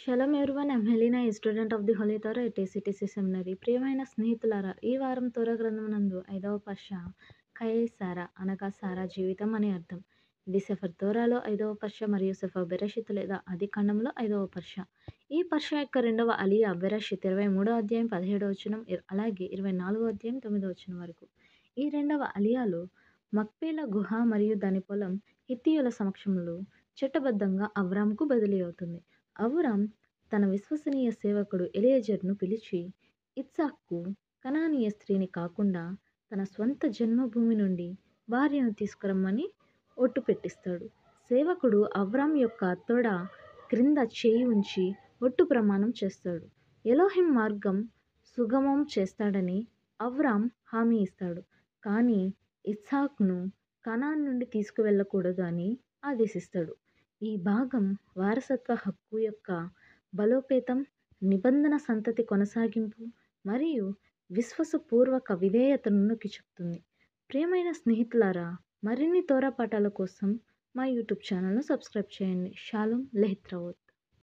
Shalom everyone. I'm Helena, a student of the holy Torah at ACTC seminary. ప్రియమైన స్నేహితులారా, ఈ వారం తోరా గ్రంథం నందు 5వ పర్ష ఖయే సారా అనగా సారా జీవితం అని అర్థం. ఇది సెఫర్ తోరాలో 5వ పర్ష మరియు సెఫర్ బెరషిత్ లేదా ఆది కాండంలో 5వ పర్ష. ఈ పర్ష యొక్క రెండవ అలియా బెరషిత్ 23వ అధ్యాయం 17వ వచనం, అలాగే 24వ అధ్యాయం 9వ వచనం వరకు. ఈ రెండవ అలియాలో మక్పేల గుహ మరియు దాని పొలం హిత్తీయుల సమక్షంలో చట్టబద్ధంగా అవ్రామ్కు బదిలీ అవుతుంది. అవ్రామ్ తన విశ్వసనీయ సేవకుడు ఎలియజర్ను పిలిచి ఇత్సాక్కు కనానీయ స్త్రీని కాకుండా తన స్వంత జన్మభూమి నుండి భార్యను తీసుకురమ్మని ఒట్టు పెట్టిస్తాడు. సేవకుడు అవ్రామ్ యొక్క తొడ క్రింద చేయి ఉంచి ఒట్టు ప్రమాణం చేస్తాడు. ఎలోహిం మార్గం సుగమం చేస్తాడని అవ్రామ్ హామీ ఇస్తాడు, కానీ ఇత్సాక్ను కనాన్ నుండి తీసుకువెళ్ళకూడదు అని ఆదేశిస్తాడు. ఈ భాగం వారసత్వ హక్కు యొక్క బలోపేతం, నిబంధన సంతతి కొనసాగింపు మరియు విశ్వాసపూర్వక విధేయతను నొక్కి చెప్తుంది. ప్రియమైన స్నేహితులారా, మరిన్ని తోరా పాఠాల కోసం మా యూట్యూబ్ ఛానల్ను సబ్స్క్రైబ్ చేయండి. షాలోమ్ లెహిత్రవోత్.